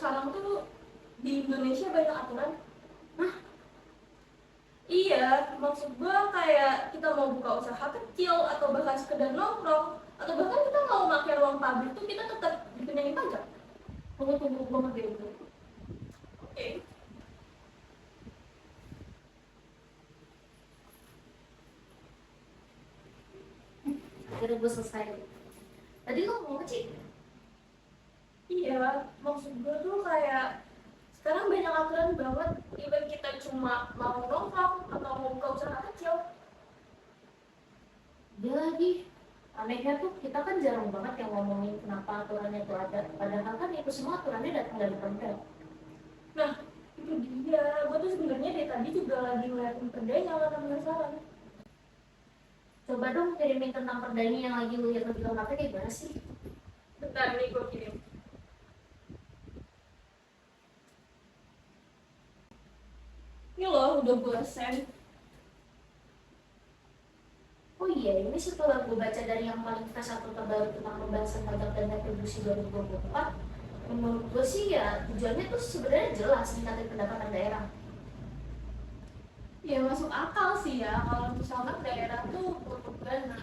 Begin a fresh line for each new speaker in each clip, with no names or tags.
sekarang tuh di Indonesia banyak aturan.
Nah,
Iya, maksud gua kayak kita mau buka usaha kecil atau bahkan sekedar nongkrong atau bahkan kita mau pakai ruang pabrik tuh kita tetap dikenain pajak. Tunggu banget deh itu. Oke.
akhirnya gue selesai. Tadi lo mau apa, Ci?
Iya, maksud gue tuh kayak sekarang banyak aturan banget, even kita cuma mau nongkrong atau mau buka usaha kecil.
Dia lagi anehnya tuh kita kan jarang banget yang ngomongin kenapa aturannya itu ada, padahal kan itu semua aturannya datang dari Pemda.
Nah, itu dia. Gue tuh sebenarnya dari tadi juga lagi ngeliatin perdanya karena penasaran.
Coba dong kirimin tentang perdanya yang lagi lu lihat di HP kayak gimana sih?
Bentar nih gue kirim. Ini loh udah gue send.
Oh iya, ini setelah gue baca dari yang paling fresh atau terbaru tentang pembahasan pajak dan retribusi 2024, menurut gue sih ya tujuannya tuh sebenarnya jelas meningkatkan pendapatan daerah.
Ya masuk akal sih ya kalau misalkan daerah tuh butuh dana.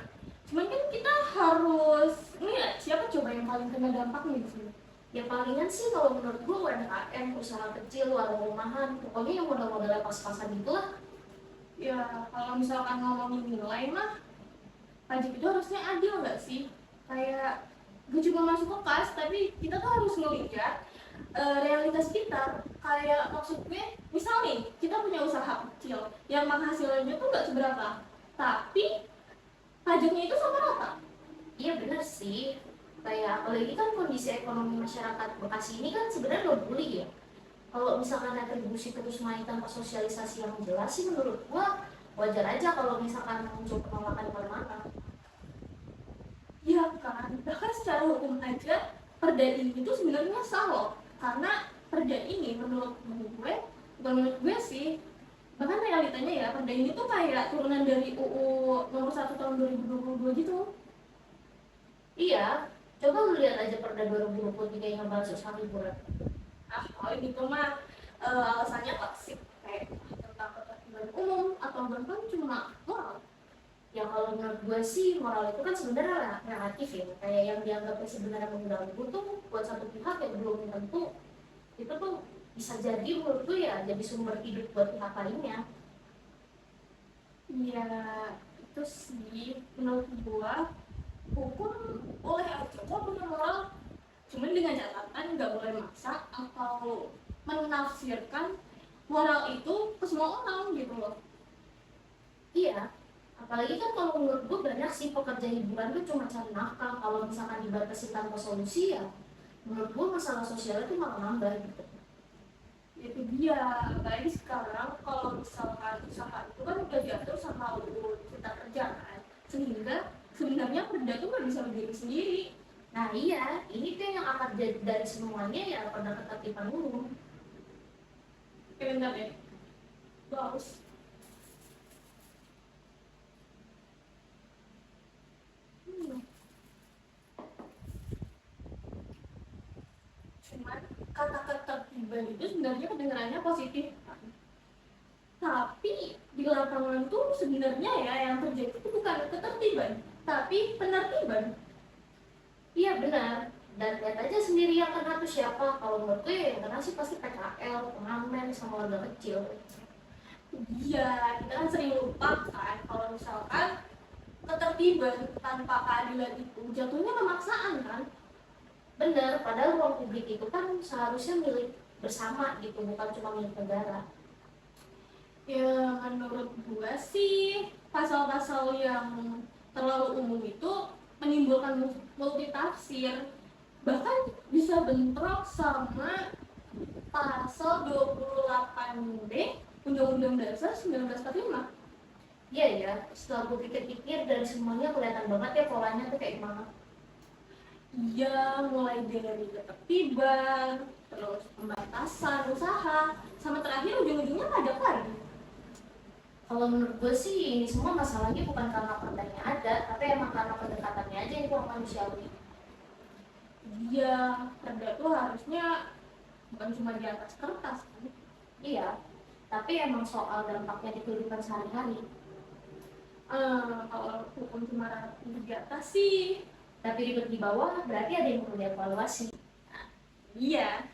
Cuman kan kita harus lihat siapa coba yang paling kena dampaknya di sini.
Ya palingan sih kalau menurut gue UMKM, usaha kecil, warung rumahan, pokoknya yang modal-modalnya pas-pasan gitulah.
Ya kalau misalkan ngomongin nilai mah pajak itu harusnya adil nggak sih? Kayak gue cuma masuk ke kas, tapi kita tuh harus ngelihat realitas kita. Kayak maksud gue, misal nih kita punya usaha kecil yang penghasilannya tuh nggak seberapa, tapi pajaknya itu sama rata.
Iya bener sih, kayak apalagi kan kondisi ekonomi masyarakat Bekasi ini kan sebenarnya lo bully ya. Kalau misalkan retribusi terus naik tanpa sosialisasi yang jelas sih menurut gua wajar aja kalau misalkan muncul penolakan di mana-mana.
Ya kan, bahkan secara hukum aja perda ini tuh sebenarnya sah loh, karena perda ini menurut gue sih, bahkan realitanya ya perda ini tuh kayak turunan dari UU nomor 1 tahun 2022 gitu.
Iya, coba lu lihat aja Perda 2023 yang ngebahas usaha hiburan.
Kalau gitu mah alasannya klasik kayak tentang ketertiban umum atau bahkan cuma moral.
Ya kalau menurut gue sih moral itu kan sebenarnya relatif ya, kayak yang dianggapnya sebenarnya mengganggu tuh buat satu pihak yang belum tentu itu tuh bisa jadi menurut gue ya jadi sumber hidup buat pihak lainnya.
Ya itu sih menurut gua, hukum boleh aja kok punya moral, cuman dengan catatan nggak boleh maksa atau menafsirkan moral itu ke semua orang gitu loh.
Iya, apalagi kan kalau menurut gue banyak sih pekerja hiburan tuh cuma cari nafkah, kalau misalkan dibatasi tanpa solusi ya menurut gue masalah sosialnya tuh malah nambah gitu.
Itu dia, apalagi sekarang kalau misalkan usaha itu kan udah diatur sama UU Cipta Kerja kan, sehingga sebenarnya perda tuh nggak bisa berdiri sendiri.
Nah iya, ini tuh yang akan jadi dari semuanya ya pada ketertiban umum.
Bentar deh, bagus. Cuman kata ketertiban itu sebenarnya kedengarannya positif kan, tapi di lapangan tuh sebenarnya ya yang terjadi itu bukan ketertiban tapi penertiban.
Iya benar, dan lihat aja sendiri yang kena tuh siapa. Kalau menurut gue yang kena sih pasti PKL, pengamen, sama warga kecil.
Iya, kita kan sering lupa kan kalau misalkan ketertiban tanpa keadilan itu jatuhnya pemaksaan kan.
Bener, padahal ruang publik itu kan seharusnya milik bersama gitu, bukan cuma milik negara.
Ya menurut gua sih pasal-pasal yang terlalu umum itu menimbulkan multitafsir, bahkan bisa bentrok sama pasal 28B Undang-Undang Dasar 1945.
Iya ya, setelah gue pikir-pikir dari semuanya kelihatan banget ya polanya tuh kayak gimana.
Iya, mulai dari ketertiban, terus pembatasan usaha, sama terakhir ujung-ujungnya pajak lagi.
Kalau menurut gue sih ini semua masalahnya bukan karena perdanya ada, tapi emang karena pendekatannya aja yang kurang manusiawi.
Iya, perda tuh harusnya bukan cuma di atas kertas kan.
Iya, tapi emang soal dampaknya di kehidupan sehari-hari.
Kalau hukum cuma di atas sih,
Tapi ribet di bawah berarti ada yang perlu dievaluasi.
iya.